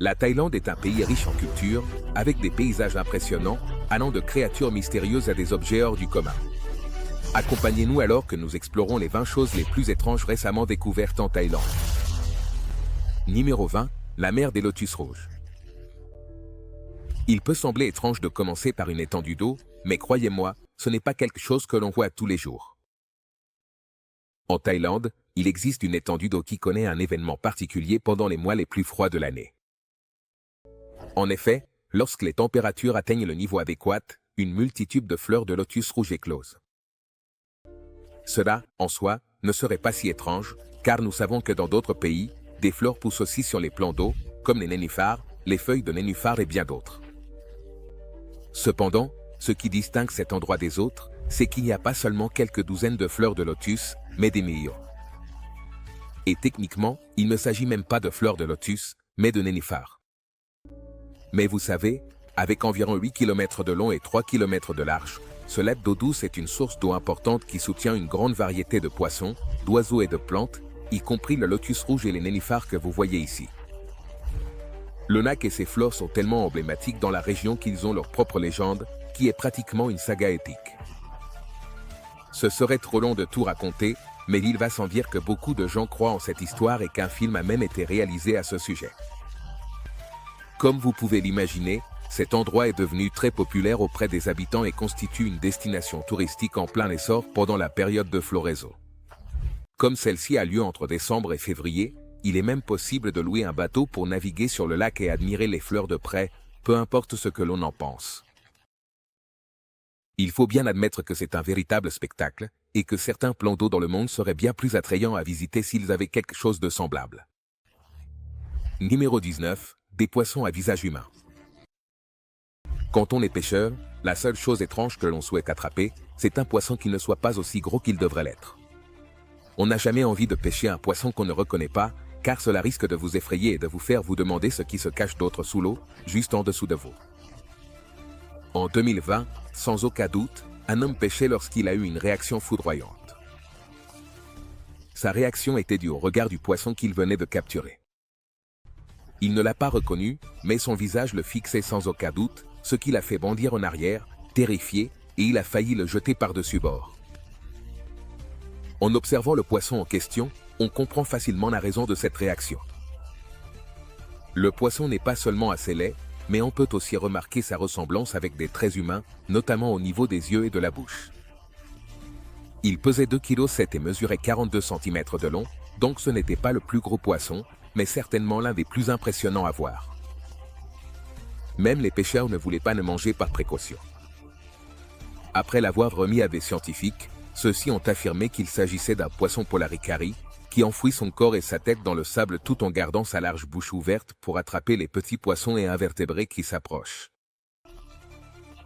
La Thaïlande est un pays riche en culture, avec des paysages impressionnants, allant de créatures mystérieuses à des objets hors du commun. Accompagnez-nous alors que nous explorons les 20 choses les plus étranges récemment découvertes en Thaïlande. Numéro 20, la mer des lotus rouges. Il peut sembler étrange de commencer par une étendue d'eau, mais croyez-moi, ce n'est pas quelque chose que l'on voit tous les jours. En Thaïlande, il existe une étendue d'eau qui connaît un événement particulier pendant les mois les plus froids de l'année. En effet, lorsque les températures atteignent le niveau adéquat, une multitude de fleurs de lotus rouges éclosent. Cela, en soi, ne serait pas si étrange, car nous savons que dans d'autres pays, des fleurs poussent aussi sur les plans d'eau, comme les nénuphars, les feuilles de nénuphar et bien d'autres. Cependant, ce qui distingue cet endroit des autres, c'est qu'il n'y a pas seulement quelques douzaines de fleurs de lotus, mais des millions. Et techniquement, il ne s'agit même pas de fleurs de lotus, mais de nénuphars. Mais vous savez, avec environ 8 km de long et 3 km de large, ce lac d'eau douce est une source d'eau importante qui soutient une grande variété de poissons, d'oiseaux et de plantes, y compris le lotus rouge et les nénuphars que vous voyez ici. Le lac et ses fleurs sont tellement emblématiques dans la région qu'ils ont leur propre légende, qui est pratiquement une saga épique. Ce serait trop long de tout raconter, mais il va sans dire que beaucoup de gens croient en cette histoire et qu'un film a même été réalisé à ce sujet. Comme vous pouvez l'imaginer, cet endroit est devenu très populaire auprès des habitants et constitue une destination touristique en plein essor pendant la période de floraison. Comme celle-ci a lieu entre décembre et février, il est même possible de louer un bateau pour naviguer sur le lac et admirer les fleurs de près, peu importe ce que l'on en pense. Il faut bien admettre que c'est un véritable spectacle, et que certains plans d'eau dans le monde seraient bien plus attrayants à visiter s'ils avaient quelque chose de semblable. Numéro 19, des poissons à visage humain. Quand on est pêcheur, la seule chose étrange que l'on souhaite attraper, c'est un poisson qui ne soit pas aussi gros qu'il devrait l'être. On n'a jamais envie de pêcher un poisson qu'on ne reconnaît pas, car cela risque de vous effrayer et de vous faire vous demander ce qui se cache d'autre sous l'eau, juste en dessous de vous. En 2020, sans aucun doute, un homme pêchait lorsqu'il a eu une réaction foudroyante. Sa réaction était due au regard du poisson qu'il venait de capturer. Il ne l'a pas reconnu, mais son visage le fixait sans aucun doute, ce qui l'a fait bondir en arrière, terrifié, et il a failli le jeter par-dessus bord. En observant le poisson en question, on comprend facilement la raison de cette réaction. Le poisson n'est pas seulement assez laid, mais on peut aussi remarquer sa ressemblance avec des traits humains, notamment au niveau des yeux et de la bouche. Il pesait 2,7 kg et mesurait 42 cm de long, donc ce n'était pas le plus gros poisson, mais certainement l'un des plus impressionnants à voir. Même les pêcheurs ne voulaient pas le manger par précaution. Après l'avoir remis à des scientifiques, ceux-ci ont affirmé qu'il s'agissait d'un poisson polaricari, qui enfouit son corps et sa tête dans le sable tout en gardant sa large bouche ouverte pour attraper les petits poissons et invertébrés qui s'approchent.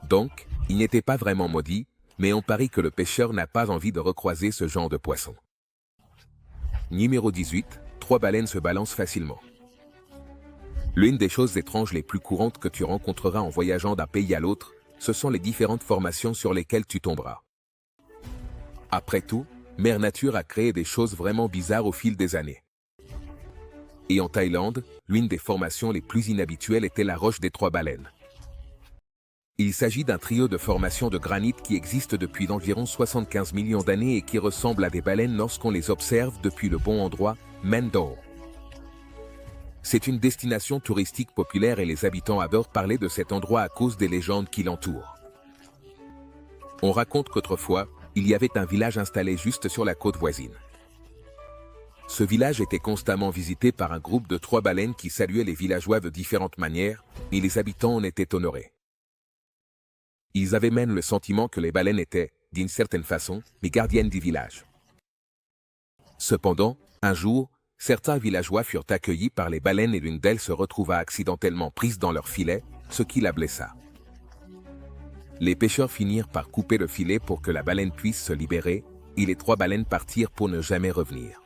Donc, il n'était pas vraiment maudit, mais on parie que le pêcheur n'a pas envie de recroiser ce genre de poisson. Numéro 18, 3 baleines se balancent facilement. L'une des choses étranges les plus courantes que tu rencontreras en voyageant d'un pays à l'autre, ce sont les différentes formations sur lesquelles tu tomberas. Après tout, Mère Nature a créé des choses vraiment bizarres au fil des années. Et en Thaïlande, l'une des formations les plus inhabituelles était la roche des 3 baleines. Il s'agit d'un trio de formations de granit qui existe depuis environ 75 millions d'années et qui ressemblent à des baleines lorsqu'on les observe depuis le bon endroit, Mendo. C'est une destination touristique populaire et les habitants adorent parler de cet endroit à cause des légendes qui l'entourent. On raconte qu'autrefois, il y avait un village installé juste sur la côte voisine. Ce village était constamment visité par un groupe de 3 baleines qui saluaient les villageois de différentes manières, et les habitants en étaient honorés. Ils avaient même le sentiment que les baleines étaient, d'une certaine façon, les gardiennes du village. Cependant, un jour, certains villageois furent accueillis par les baleines et l'une d'elles se retrouva accidentellement prise dans leur filet, ce qui la blessa. Les pêcheurs finirent par couper le filet pour que la baleine puisse se libérer, et les 3 baleines partirent pour ne jamais revenir.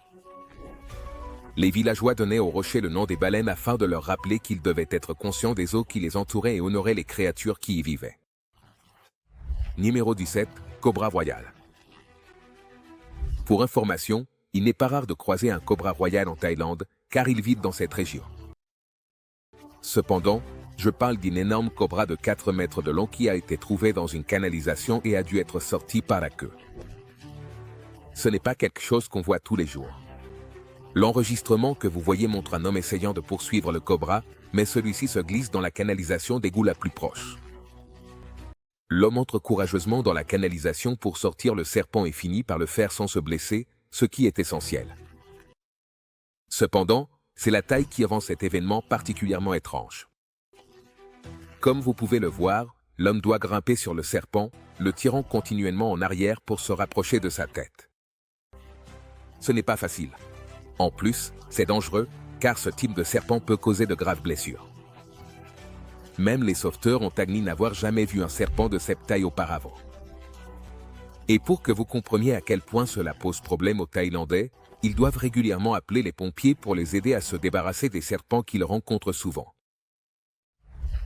Les villageois donnaient au rocher le nom des baleines afin de leur rappeler qu'ils devaient être conscients des eaux qui les entouraient et honorer les créatures qui y vivaient. Numéro 17, Cobra royal. Pour information, il n'est pas rare de croiser un cobra royal en Thaïlande, car ils vivent dans cette région. Cependant, je parle d'une énorme cobra de 4 mètres de long qui a été trouvée dans une canalisation et a dû être sortie par la queue. Ce n'est pas quelque chose qu'on voit tous les jours. L'enregistrement que vous voyez montre un homme essayant de poursuivre le cobra, mais celui-ci se glisse dans la canalisation d'égout la plus proche. L'homme entre courageusement dans la canalisation pour sortir le serpent et finit par le faire sans se blesser, ce qui est essentiel. Cependant, c'est la taille qui rend cet événement particulièrement étrange. Comme vous pouvez le voir, l'homme doit grimper sur le serpent, le tirant continuellement en arrière pour se rapprocher de sa tête. Ce n'est pas facile. En plus, c'est dangereux, car ce type de serpent peut causer de graves blessures. Même les sauveteurs ont admis n'avoir jamais vu un serpent de cette taille auparavant. Et pour que vous compreniez à quel point cela pose problème aux Thaïlandais, ils doivent régulièrement appeler les pompiers pour les aider à se débarrasser des serpents qu'ils rencontrent souvent.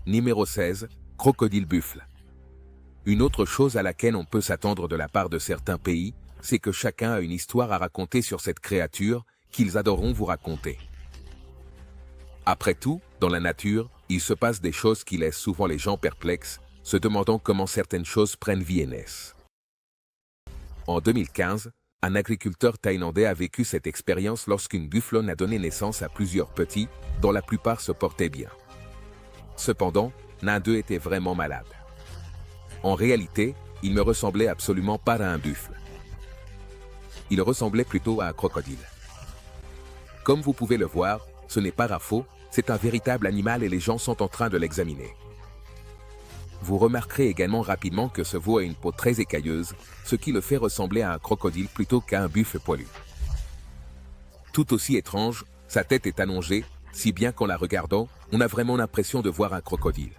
Numéro 16. Crocodile buffle. Une autre chose à laquelle on peut s'attendre de la part de certains pays, c'est que chacun a une histoire à raconter sur cette créature qu'ils adoreront vous raconter. Après tout, dans la nature, il se passe des choses qui laissent souvent les gens perplexes, se demandant comment certaines choses prennent vie et naissent. En 2015, un agriculteur thaïlandais a vécu cette expérience lorsqu'une bufflonne a donné naissance à plusieurs petits, dont la plupart se portaient bien. Cependant, l'un d'eux était vraiment malade. En réalité, il ne ressemblait absolument pas à un buffle. Il ressemblait plutôt à un crocodile. Comme vous pouvez le voir, ce n'est pas un faux, c'est un véritable animal et les gens sont en train de l'examiner. Vous remarquerez également rapidement que ce veau a une peau très écailleuse, ce qui le fait ressembler à un crocodile plutôt qu'à un buffle poilu. Tout aussi étrange, sa tête est allongée, si bien qu'en la regardant, on a vraiment l'impression de voir un crocodile.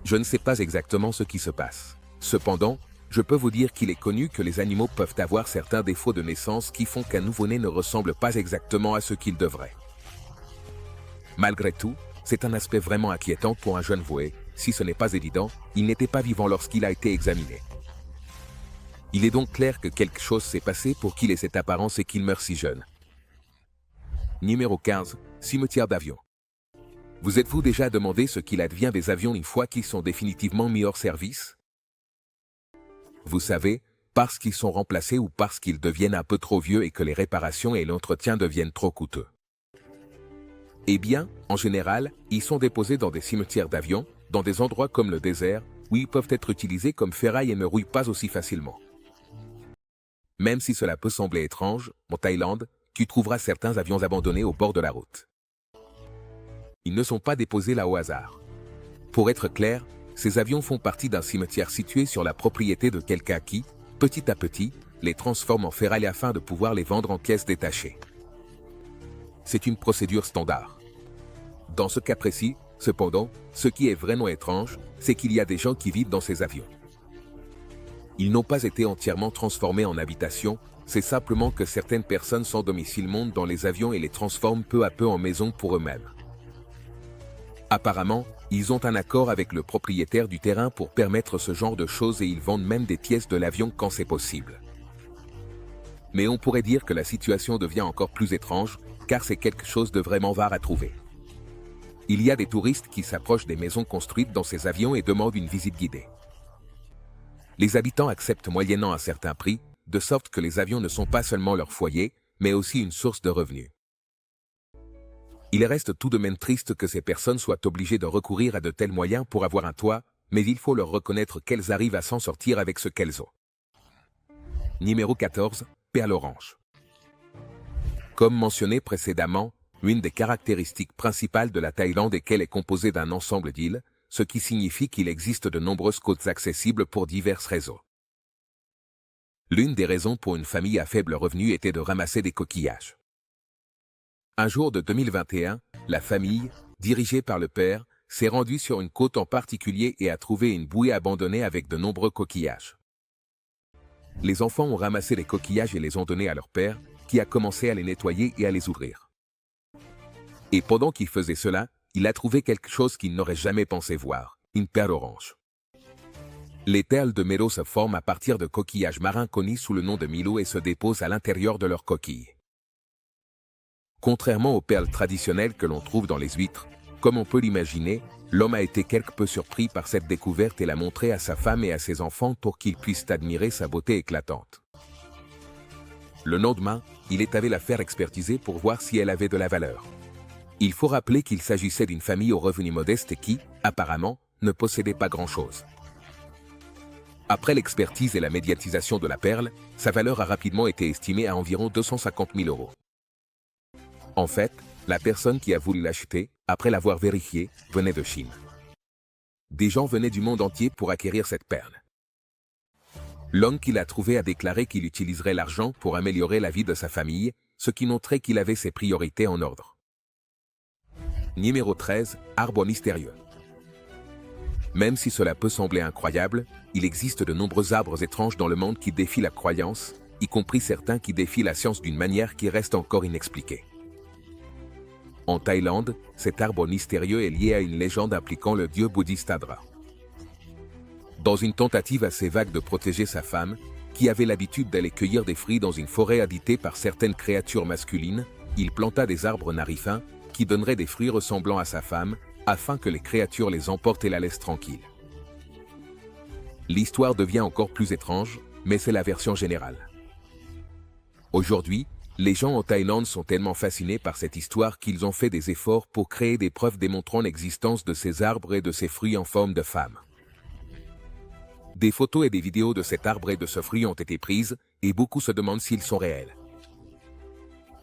Je ne sais pas exactement ce qui se passe. Cependant, je peux vous dire qu'il est connu que les animaux peuvent avoir certains défauts de naissance qui font qu'un nouveau-né ne ressemble pas exactement à ce qu'il devrait. Malgré tout, c'est un aspect vraiment inquiétant pour un jeune voué. Si ce n'est pas évident, il n'était pas vivant lorsqu'il a été examiné. Il est donc clair que quelque chose s'est passé pour qu'il ait cette apparence et qu'il meure si jeune. Numéro 15. Cimetière d'avions. Vous êtes-vous déjà demandé ce qu'il advient des avions une fois qu'ils sont définitivement mis hors service? Vous savez, parce qu'ils sont remplacés ou parce qu'ils deviennent un peu trop vieux et que les réparations et l'entretien deviennent trop coûteux. Eh bien, en général, ils sont déposés dans des cimetières d'avions, dans des endroits comme le désert, où ils peuvent être utilisés comme ferraille et ne rouillent pas aussi facilement. Même si cela peut sembler étrange, en Thaïlande, tu trouveras certains avions abandonnés au bord de la route. Ils ne sont pas déposés là au hasard. Pour être clair, ces avions font partie d'un cimetière situé sur la propriété de quelqu'un qui, petit à petit, les transforme en ferraille afin de pouvoir les vendre en pièces détachées. C'est une procédure standard. Dans ce cas précis, cependant, ce qui est vraiment étrange, c'est qu'il y a des gens qui vivent dans ces avions. Ils n'ont pas été entièrement transformés en habitation, c'est simplement que certaines personnes sans domicile montent dans les avions et les transforment peu à peu en maisons pour eux-mêmes. Apparemment, ils ont un accord avec le propriétaire du terrain pour permettre ce genre de choses et ils vendent même des pièces de l'avion quand c'est possible. Mais on pourrait dire que la situation devient encore plus étrange, car c'est quelque chose de vraiment rare à trouver. Il y a des touristes qui s'approchent des maisons construites dans ces avions et demandent une visite guidée. Les habitants acceptent moyennant un certain prix, de sorte que les avions ne sont pas seulement leur foyer, mais aussi une source de revenus. Il reste tout de même triste que ces personnes soient obligées de recourir à de tels moyens pour avoir un toit, mais il faut leur reconnaître qu'elles arrivent à s'en sortir avec ce qu'elles ont. Numéro 14. Perle orange. Comme mentionné précédemment, une des caractéristiques principales de la Thaïlande est qu'elle est composée d'un ensemble d'îles, ce qui signifie qu'il existe de nombreuses côtes accessibles pour diverses raisons. L'une des raisons pour une famille à faible revenu était de ramasser des coquillages. Un jour de 2021, la famille, dirigée par le père, s'est rendue sur une côte en particulier et a trouvé une bouée abandonnée avec de nombreux coquillages. Les enfants ont ramassé les coquillages et les ont donnés à leur père, qui a commencé à les nettoyer et à les ouvrir. Et pendant qu'il faisait cela, il a trouvé quelque chose qu'il n'aurait jamais pensé voir, une perle orange. Les perles de mélo se forment à partir de coquillages marins connus sous le nom de milo et se déposent à l'intérieur de leur coquille. Contrairement aux perles traditionnelles que l'on trouve dans les huîtres, Comme on peut l'imaginer, l'homme a été quelque peu surpris par cette découverte et l'a montré à sa femme et à ses enfants pour qu'ils puissent admirer sa beauté éclatante. Le lendemain, il est allé la faire expertiser pour voir si elle avait de la valeur. Il faut rappeler qu'il s'agissait d'une famille aux revenus modestes et qui, apparemment, ne possédait pas grand-chose. Après l'expertise et la médiatisation de la perle, sa valeur a rapidement été estimée à environ 250 000 euros. En fait, la personne qui a voulu l'acheter, après l'avoir vérifié, venait de Chine. Des gens venaient du monde entier pour acquérir cette perle. L'homme qui l'a trouvée a déclaré qu'il utiliserait l'argent pour améliorer la vie de sa famille, ce qui montrait qu'il avait ses priorités en ordre. Numéro 13, arbre mystérieux. Même si cela peut sembler incroyable, il existe de nombreux arbres étranges dans le monde qui défient la croyance, y compris certains qui défient la science d'une manière qui reste encore inexpliquée. En Thaïlande, cet arbre mystérieux est lié à une légende impliquant le dieu bouddhiste Adra. Dans une tentative assez vague de protéger sa femme, qui avait l'habitude d'aller cueillir des fruits dans une forêt habitée par certaines créatures masculines, il planta des arbres narifins qui donneraient des fruits ressemblant à sa femme, afin que les créatures les emportent et la laissent tranquille. L'histoire devient encore plus étrange, mais c'est la version générale. Aujourd'hui, les gens en Thaïlande sont tellement fascinés par cette histoire qu'ils ont fait des efforts pour créer des preuves démontrant l'existence de ces arbres et de ces fruits en forme de femme. Des photos et des vidéos de cet arbre et de ce fruit ont été prises, et beaucoup se demandent s'ils sont réels.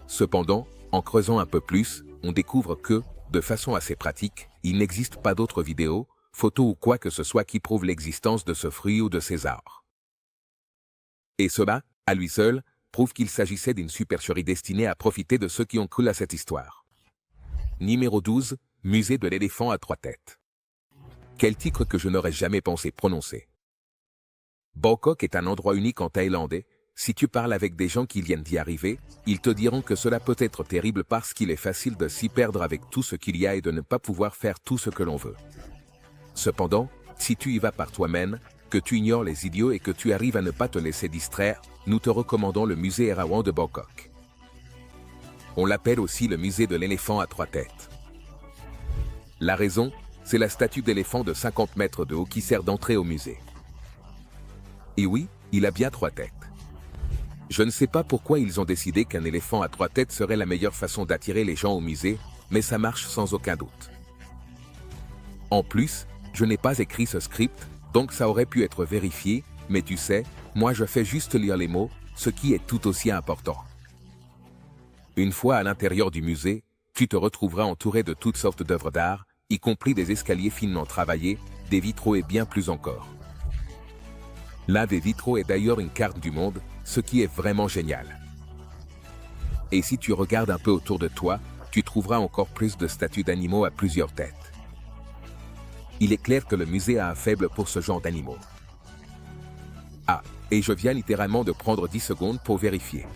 Cependant, en creusant un peu plus, on découvre que, de façon assez pratique, il n'existe pas d'autres vidéos, photos ou quoi que ce soit qui prouvent l'existence de ce fruit ou de ces arbres. Et cela, à lui seul, prouve qu'il s'agissait d'une supercherie destinée à profiter de ceux qui ont cru à cette histoire. Numéro 12, Musée de l'éléphant à 3 têtes. Quel titre que je n'aurais jamais pensé prononcer. Bangkok est un endroit unique en thaïlandais. Si tu parles avec des gens qui viennent d'y arriver, ils te diront que cela peut être terrible parce qu'il est facile de s'y perdre avec tout ce qu'il y a et de ne pas pouvoir faire tout ce que l'on veut. Cependant, si tu y vas par toi-même, que tu ignores les idiots et que tu arrives à ne pas te laisser distraire, nous te recommandons le musée Erawan de Bangkok. On l'appelle aussi le musée de l'éléphant à 3 têtes. La raison, c'est la statue d'éléphant de 50 mètres de haut qui sert d'entrée au musée. Et oui, il a bien 3 têtes. Je ne sais pas pourquoi ils ont décidé qu'un éléphant à 3 têtes serait la meilleure façon d'attirer les gens au musée, mais ça marche sans aucun doute. En plus, je n'ai pas écrit ce script, donc ça aurait pu être vérifié, mais tu sais, moi je fais juste lire les mots, ce qui est tout aussi important. Une fois à l'intérieur du musée, tu te retrouveras entouré de toutes sortes d'œuvres d'art, y compris des escaliers finement travaillés, des vitraux et bien plus encore. L'un des vitraux est d'ailleurs une carte du monde, ce qui est vraiment génial. Et si tu regardes un peu autour de toi, tu trouveras encore plus de statues d'animaux à plusieurs têtes. Il est clair que le musée a un faible pour ce genre d'animaux. Ah, et je viens littéralement de prendre 10 secondes pour vérifier.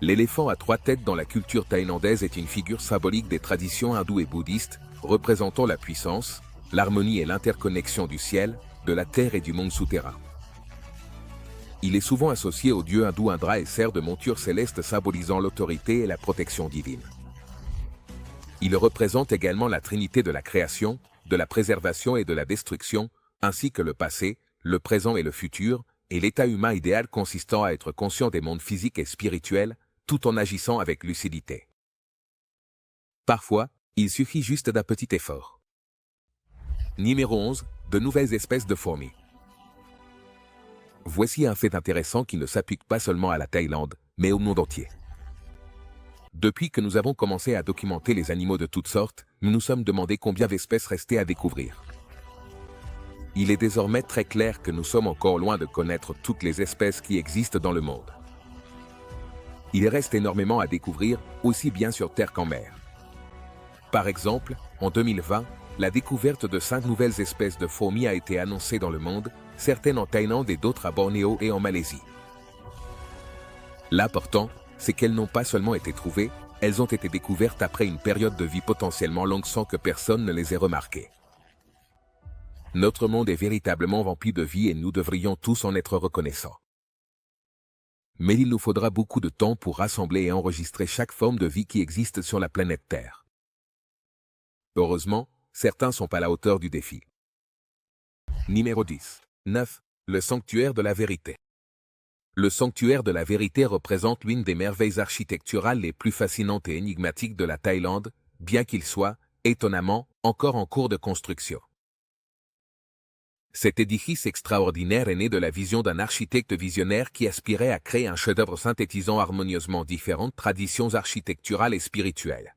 L'éléphant à 3 têtes dans la culture thaïlandaise est une figure symbolique des traditions hindoues et bouddhistes, représentant la puissance, l'harmonie et l'interconnexion du ciel, de la terre et du monde souterrain. Il est souvent associé au dieu hindou Indra et sert de monture céleste symbolisant l'autorité et la protection divine. Il représente également la trinité de la création, de la préservation et de la destruction, ainsi que le passé, le présent et le futur, et l'état humain idéal consistant à être conscient des mondes physiques et spirituels, tout en agissant avec lucidité. Parfois, il suffit juste d'un petit effort. Numéro 11, de nouvelles espèces de fourmis. Voici un fait intéressant qui ne s'applique pas seulement à la Thaïlande, mais au monde entier. Depuis que nous avons commencé à documenter les animaux de toutes sortes, nous nous sommes demandé combien d'espèces restaient à découvrir. Il est désormais très clair que nous sommes encore loin de connaître toutes les espèces qui existent dans le monde. Il reste énormément à découvrir, aussi bien sur terre qu'en mer. Par exemple, en 2020, la découverte de 5 nouvelles espèces de fourmis a été annoncée dans le monde, certaines en Thaïlande et d'autres à Bornéo et en Malaisie. L'important, c'est qu'elles n'ont pas seulement été trouvées, elles ont été découvertes après une période de vie potentiellement longue sans que personne ne les ait remarquées. Notre monde est véritablement rempli de vie et nous devrions tous en être reconnaissants. Mais il nous faudra beaucoup de temps pour rassembler et enregistrer chaque forme de vie qui existe sur la planète Terre. Heureusement, certains sont à la hauteur du défi. Numéro 10. 9. Le sanctuaire de la vérité. Le sanctuaire de la vérité représente l'une des merveilles architecturales les plus fascinantes et énigmatiques de la Thaïlande, bien qu'il soit, étonnamment, encore en cours de construction. Cet édifice extraordinaire est né de la vision d'un architecte visionnaire qui aspirait à créer un chef-d'œuvre synthétisant harmonieusement différentes traditions architecturales et spirituelles.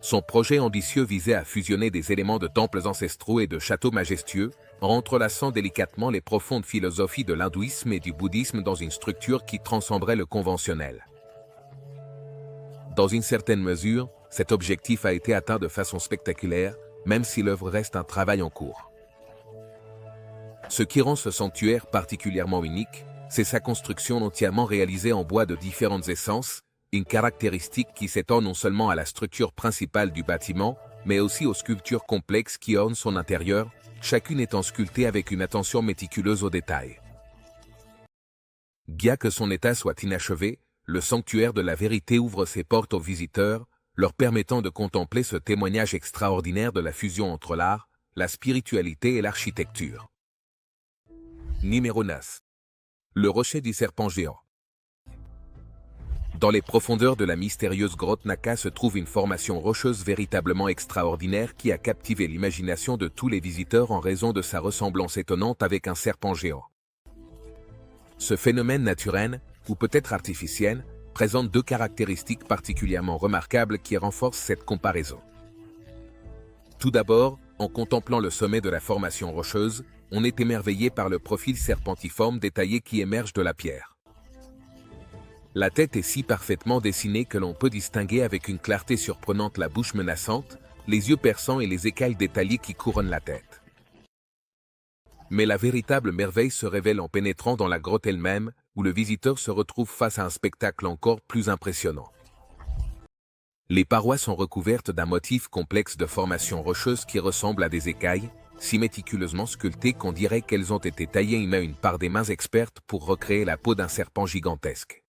Son projet ambitieux visait à fusionner des éléments de temples ancestraux et de châteaux majestueux, en entrelaçant délicatement les profondes philosophies de l'hindouisme et du bouddhisme dans une structure qui transcenderait le conventionnel. Dans une certaine mesure, cet objectif a été atteint de façon spectaculaire, même si l'œuvre reste un travail en cours. Ce qui rend ce sanctuaire particulièrement unique, c'est sa construction entièrement réalisée en bois de différentes essences, une caractéristique qui s'étend non seulement à la structure principale du bâtiment, mais aussi aux sculptures complexes qui ornent son intérieur, chacune étant sculptée avec une attention méticuleuse aux détails. Bien que son état soit inachevé, le sanctuaire de la vérité ouvre ses portes aux visiteurs, leur permettant de contempler ce témoignage extraordinaire de la fusion entre l'art, la spiritualité et l'architecture. Numéro 9. Le rocher du serpent géant. Dans les profondeurs de la mystérieuse grotte Naka se trouve une formation rocheuse véritablement extraordinaire qui a captivé l'imagination de tous les visiteurs en raison de sa ressemblance étonnante avec un serpent géant. Ce phénomène naturel, ou peut-être artificiel, présente deux caractéristiques particulièrement remarquables qui renforcent cette comparaison. Tout d'abord, en contemplant le sommet de la formation rocheuse, on est émerveillé par le profil serpentiforme détaillé qui émerge de la pierre. La tête est si parfaitement dessinée que l'on peut distinguer avec une clarté surprenante la bouche menaçante, les yeux perçants et les écailles détaillées qui couronnent la tête. Mais la véritable merveille se révèle en pénétrant dans la grotte elle-même, où le visiteur se retrouve face à un spectacle encore plus impressionnant. Les parois sont recouvertes d'un motif complexe de formations rocheuses qui ressemblent à des écailles, si méticuleusement sculptées qu'on dirait qu'elles ont été taillées une par des mains expertes pour recréer la peau d'un serpent gigantesque.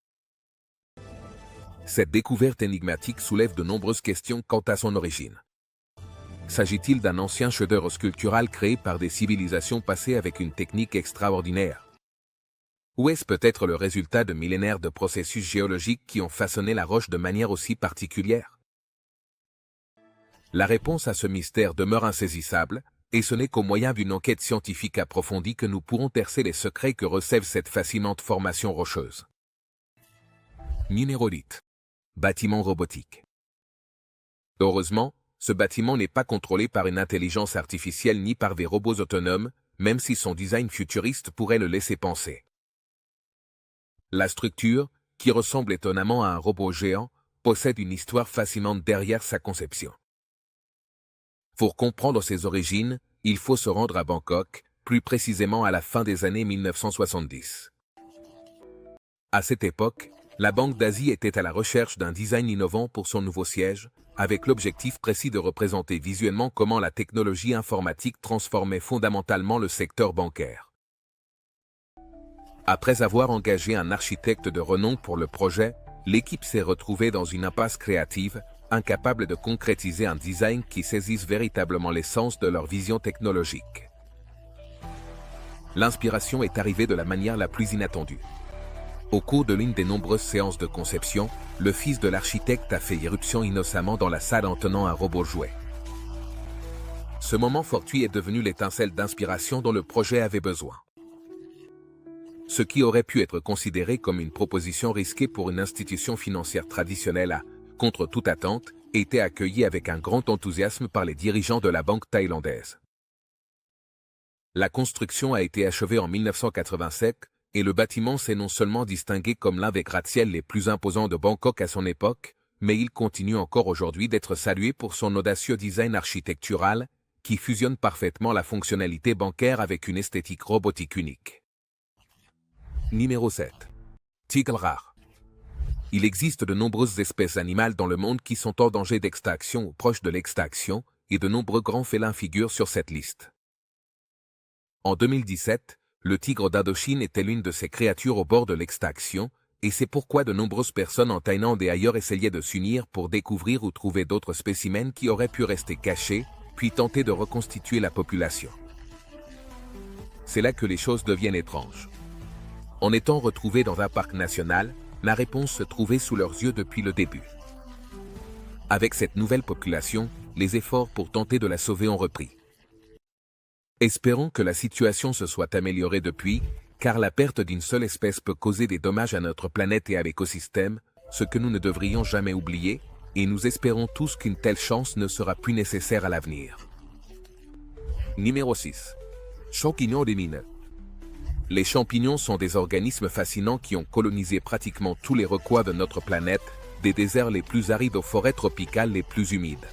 Cette découverte énigmatique soulève de nombreuses questions quant à son origine. S'agit-il d'un ancien chef-d'œuvre sculptural créé par des civilisations passées avec une technique extraordinaire? Ou est-ce peut-être le résultat de millénaires de processus géologiques qui ont façonné la roche de manière aussi particulière? La réponse à ce mystère demeure insaisissable, et ce n'est qu'au moyen d'une enquête scientifique approfondie que nous pourrons percer les secrets que recèle cette fascinante formation rocheuse. Numéro 8. Bâtiment robotique. Heureusement, ce bâtiment n'est pas contrôlé par une intelligence artificielle ni par des robots autonomes, même si son design futuriste pourrait le laisser penser. La structure, qui ressemble étonnamment à un robot géant, possède une histoire fascinante derrière sa conception. Pour comprendre ses origines, il faut se rendre à Bangkok, plus précisément à la fin des années 1970. À cette époque, la Banque d'Asie était à la recherche d'un design innovant pour son nouveau siège, avec l'objectif précis de représenter visuellement comment la technologie informatique transformait fondamentalement le secteur bancaire. Après avoir engagé un architecte de renom pour le projet, l'équipe s'est retrouvée dans une impasse créative, incapable de concrétiser un design qui saisisse véritablement l'essence de leur vision technologique. L'inspiration est arrivée de la manière la plus inattendue. Au cours de l'une des nombreuses séances de conception, le fils de l'architecte a fait irruption innocemment dans la salle en tenant un robot jouet. Ce moment fortuit est devenu l'étincelle d'inspiration dont le projet avait besoin. Ce qui aurait pu être considéré comme une proposition risquée pour une institution financière traditionnelle a, contre toute attente, été accueilli avec un grand enthousiasme par les dirigeants de la banque thaïlandaise. La construction a été achevée en 1987, et le bâtiment s'est non seulement distingué comme l'un des gratte-ciels les plus imposants de Bangkok à son époque, mais il continue encore aujourd'hui d'être salué pour son audacieux design architectural, qui fusionne parfaitement la fonctionnalité bancaire avec une esthétique robotique unique. Numéro 7. Tigre rare. Il existe de nombreuses espèces animales dans le monde qui sont en danger d'extinction ou proches de l'extinction, et de nombreux grands félins figurent sur cette liste. En 2017, le tigre d'Indochine était l'une de ces créatures au bord de l'extinction, et c'est pourquoi de nombreuses personnes en Thaïlande et ailleurs essayaient de s'unir pour découvrir ou trouver d'autres spécimens qui auraient pu rester cachés, puis tenter de reconstituer la population. C'est là que les choses deviennent étranges. En étant retrouvés dans un parc national, la réponse se trouvait sous leurs yeux depuis le début. Avec cette nouvelle population, les efforts pour tenter de la sauver ont repris. Espérons que la situation se soit améliorée depuis, car la perte d'une seule espèce peut causer des dommages à notre planète et à l'écosystème, ce que nous ne devrions jamais oublier, et nous espérons tous qu'une telle chance ne sera plus nécessaire à l'avenir. Numéro 6. Champignons lumineux. Les champignons sont des organismes fascinants qui ont colonisé pratiquement tous les recoins de notre planète, des déserts les plus arides aux forêts tropicales les plus humides.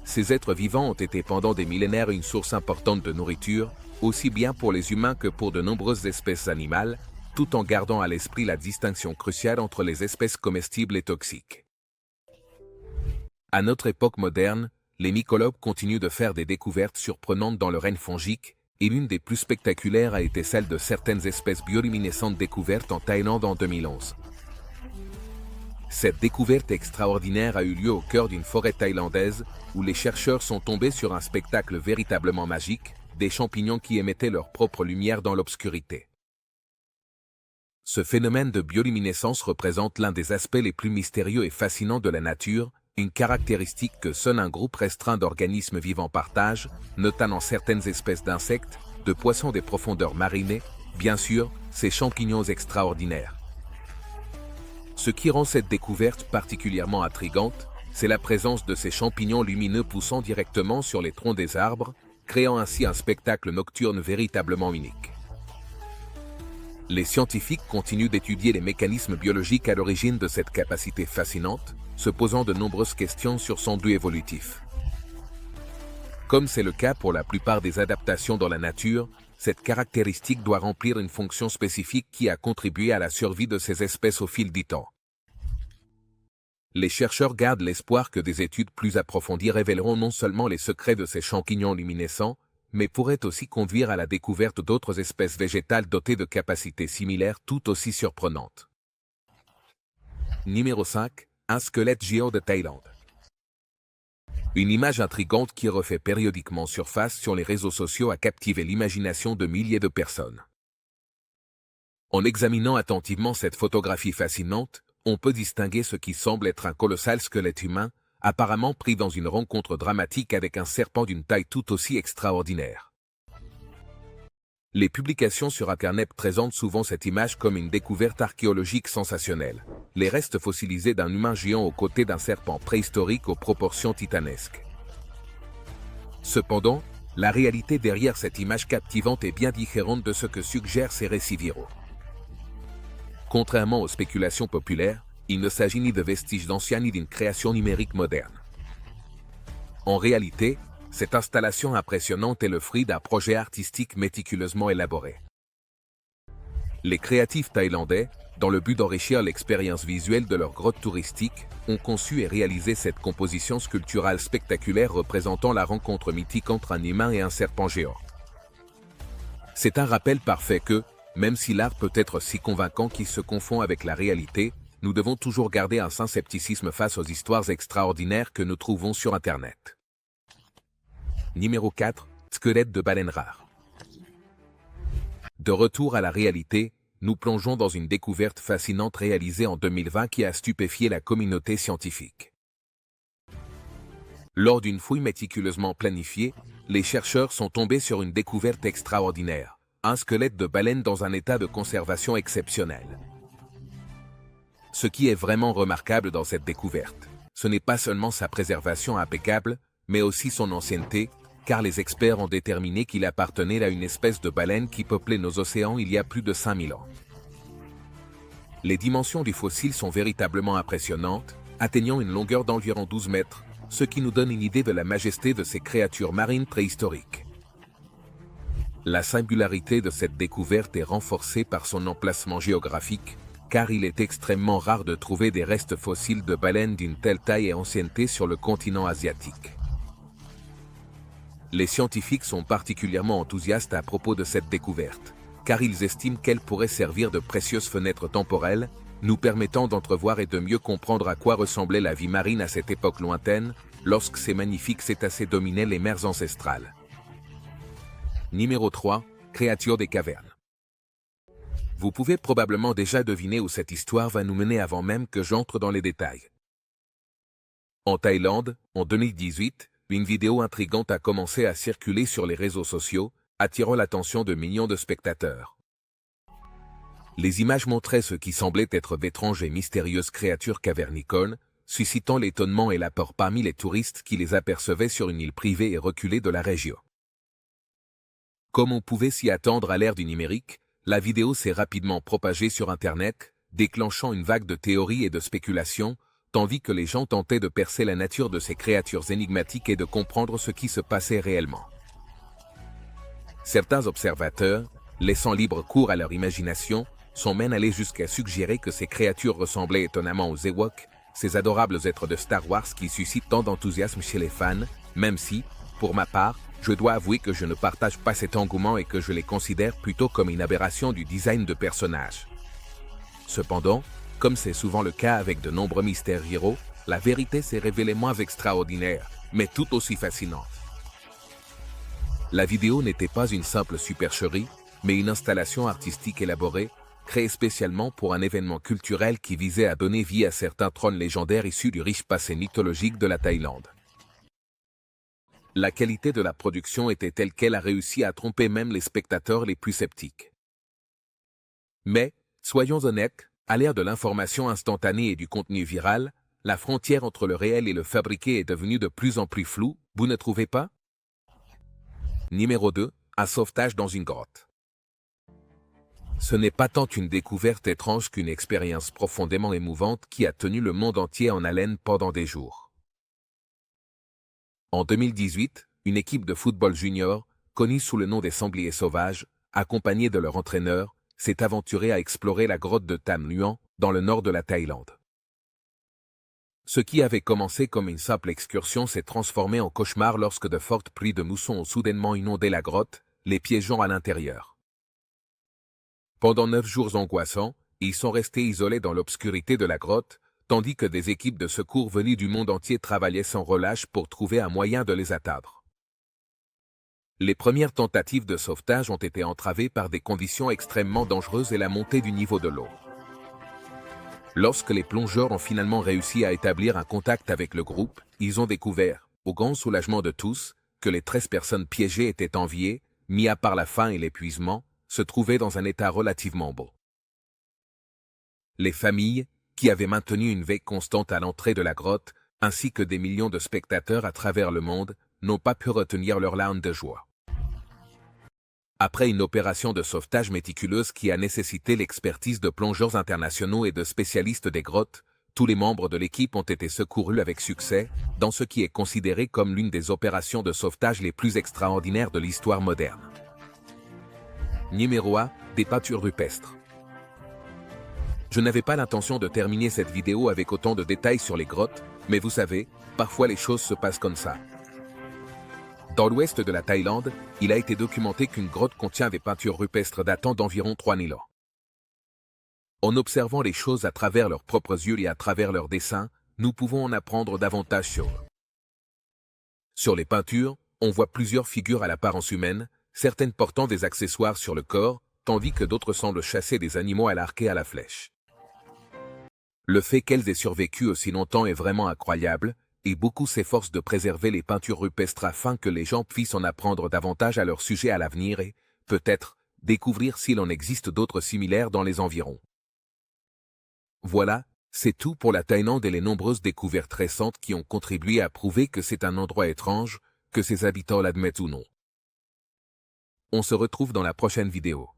Ces êtres vivants ont été pendant des millénaires une source importante de nourriture, aussi bien pour les humains que pour de nombreuses espèces animales, tout en gardant à l'esprit la distinction cruciale entre les espèces comestibles et toxiques. À notre époque moderne, les mycologues continuent de faire des découvertes surprenantes dans le règne fongique, et l'une des plus spectaculaires a été celle de certaines espèces bioluminescentes découvertes en Thaïlande en 2011. Cette découverte extraordinaire a eu lieu au cœur d'une forêt thaïlandaise, où les chercheurs sont tombés sur un spectacle véritablement magique, des champignons qui émettaient leur propre lumière dans l'obscurité. Ce phénomène de bioluminescence représente l'un des aspects les plus mystérieux et fascinants de la nature, une caractéristique que seul un groupe restreint d'organismes vivants partage, notamment certaines espèces d'insectes, de poissons des profondeurs marines, bien sûr, ces champignons extraordinaires. Ce qui rend cette découverte particulièrement intrigante, c'est la présence de ces champignons lumineux poussant directement sur les troncs des arbres, créant ainsi un spectacle nocturne véritablement unique. Les scientifiques continuent d'étudier les mécanismes biologiques à l'origine de cette capacité fascinante, se posant de nombreuses questions sur son but évolutif. Comme c'est le cas pour la plupart des adaptations dans la nature, cette caractéristique doit remplir une fonction spécifique qui a contribué à la survie de ces espèces au fil du temps. Les chercheurs gardent l'espoir que des études plus approfondies révéleront non seulement les secrets de ces champignons luminescents, mais pourraient aussi conduire à la découverte d'autres espèces végétales dotées de capacités similaires tout aussi surprenantes. Numéro 5. Un squelette géant de Thaïlande. Une image intrigante qui refait périodiquement surface sur les réseaux sociaux a captivé l'imagination de milliers de personnes. En examinant attentivement cette photographie fascinante, on peut distinguer ce qui semble être un colossal squelette humain, apparemment pris dans une rencontre dramatique avec un serpent d'une taille tout aussi extraordinaire. Les publications sur Internet présentent souvent cette image comme une découverte archéologique sensationnelle, les restes fossilisés d'un humain géant aux côtés d'un serpent préhistorique aux proportions titanesques. Cependant, la réalité derrière cette image captivante est bien différente de ce que suggèrent ces récits viraux. Contrairement aux spéculations populaires, il ne s'agit ni de vestiges d'anciens ni d'une création numérique moderne. En réalité, cette installation impressionnante est le fruit d'un projet artistique méticuleusement élaboré. Les créatifs thaïlandais, dans le but d'enrichir l'expérience visuelle de leur grotte touristique, ont conçu et réalisé cette composition sculpturale spectaculaire représentant la rencontre mythique entre un humain et un serpent géant. C'est un rappel parfait que, même si l'art peut être si convaincant qu'il se confond avec la réalité, nous devons toujours garder un sain scepticisme face aux histoires extraordinaires que nous trouvons sur Internet. Numéro 4. Squelette de baleine rare. De retour à la réalité, nous plongeons dans une découverte fascinante réalisée en 2020 qui a stupéfié la communauté scientifique. Lors d'une fouille méticuleusement planifiée, les chercheurs sont tombés sur une découverte extraordinaire, un squelette de baleine dans un état de conservation exceptionnel. Ce qui est vraiment remarquable dans cette découverte, ce n'est pas seulement sa préservation impeccable, mais aussi son ancienneté, car les experts ont déterminé qu'il appartenait à une espèce de baleine qui peuplait nos océans il y a plus de 5000 ans. Les dimensions du fossile sont véritablement impressionnantes, atteignant une longueur d'environ 12 mètres, ce qui nous donne une idée de la majesté de ces créatures marines préhistoriques. La singularité de cette découverte est renforcée par son emplacement géographique, car il est extrêmement rare de trouver des restes fossiles de baleines d'une telle taille et ancienneté sur le continent asiatique. Les scientifiques sont particulièrement enthousiastes à propos de cette découverte, car ils estiment qu'elle pourrait servir de précieuse fenêtre temporelle, nous permettant d'entrevoir et de mieux comprendre à quoi ressemblait la vie marine à cette époque lointaine, lorsque ces magnifiques cétacés dominaient les mers ancestrales. Numéro 3. Créatures des cavernes. Vous pouvez probablement déjà deviner où cette histoire va nous mener avant même que j'entre dans les détails. En Thaïlande, en 2018, une vidéo intrigante a commencé à circuler sur les réseaux sociaux, attirant l'attention de millions de spectateurs. Les images montraient ce qui semblait être d'étranges et mystérieuses créatures cavernicoles, suscitant l'étonnement et la peur parmi les touristes qui les apercevaient sur une île privée et reculée de la région. Comme on pouvait s'y attendre à l'ère du numérique, la vidéo s'est rapidement propagée sur Internet, déclenchant une vague de théories et de spéculations, tandis que les gens tentaient de percer la nature de ces créatures énigmatiques et de comprendre ce qui se passait réellement. Certains observateurs, laissant libre cours à leur imagination, sont même allés jusqu'à suggérer que ces créatures ressemblaient étonnamment aux Ewoks, ces adorables êtres de Star Wars qui suscitent tant d'enthousiasme chez les fans, même si, pour ma part, je dois avouer que je ne partage pas cet engouement et que je les considère plutôt comme une aberration du design de personnages. Cependant, comme c'est souvent le cas avec de nombreux mystères héros, la vérité s'est révélée moins extraordinaire, mais tout aussi fascinante. La vidéo n'était pas une simple supercherie, mais une installation artistique élaborée, créée spécialement pour un événement culturel qui visait à donner vie à certains trônes légendaires issus du riche passé mythologique de la Thaïlande. La qualité de la production était telle qu'elle a réussi à tromper même les spectateurs les plus sceptiques. Mais, soyons honnêtes, à l'ère de l'information instantanée et du contenu viral, la frontière entre le réel et le fabriqué est devenue de plus en plus floue, vous ne trouvez pas? Numéro 2. Un sauvetage dans une grotte. Ce n'est pas tant une découverte étrange qu'une expérience profondément émouvante qui a tenu le monde entier en haleine pendant des jours. En 2018, une équipe de football junior, connue sous le nom des Sangliers Sauvages, accompagnée de leur entraîneur, s'est aventurée à explorer la grotte de Tham Luang, dans le nord de la Thaïlande. Ce qui avait commencé comme une simple excursion s'est transformé en cauchemar lorsque de fortes pluies de mousson ont soudainement inondé la grotte, les piégeant à l'intérieur. Pendant 9 jours angoissants, ils sont restés isolés dans l'obscurité de la grotte, tandis que des équipes de secours venues du monde entier travaillaient sans relâche pour trouver un moyen de les atteindre. Les premières tentatives de sauvetage ont été entravées par des conditions extrêmement dangereuses et la montée du niveau de l'eau. Lorsque les plongeurs ont finalement réussi à établir un contact avec le groupe, ils ont découvert, au grand soulagement de tous, que les 13 personnes piégées étaient enviées, mis à part la faim et l'épuisement, se trouvaient dans un état relativement bon. Les familles, qui avaient maintenu une veille constante à l'entrée de la grotte, ainsi que des millions de spectateurs à travers le monde, n'ont pas pu retenir leurs larmes de joie. Après une opération de sauvetage méticuleuse qui a nécessité l'expertise de plongeurs internationaux et de spécialistes des grottes, tous les membres de l'équipe ont été secourus avec succès, dans ce qui est considéré comme l'une des opérations de sauvetage les plus extraordinaires de l'histoire moderne. Numéro 1. Des peintures rupestres. Je n'avais pas l'intention de terminer cette vidéo avec autant de détails sur les grottes, mais vous savez, parfois les choses se passent comme ça. Dans l'ouest de la Thaïlande, il a été documenté qu'une grotte contient des peintures rupestres datant d'environ 3000 ans. En observant les choses à travers leurs propres yeux et à travers leurs dessins, nous pouvons en apprendre davantage sur eux. Sur les peintures, on voit plusieurs figures à l'apparence humaine, certaines portant des accessoires sur le corps, tandis que d'autres semblent chasser des animaux à l'arc et à la flèche. Le fait qu'elles aient survécu aussi longtemps est vraiment incroyable, et beaucoup s'efforcent de préserver les peintures rupestres afin que les gens puissent en apprendre davantage à leur sujet à l'avenir et, peut-être, découvrir s'il en existe d'autres similaires dans les environs. Voilà, c'est tout pour la Thaïlande et les nombreuses découvertes récentes qui ont contribué à prouver que c'est un endroit étrange, que ses habitants l'admettent ou non. On se retrouve dans la prochaine vidéo.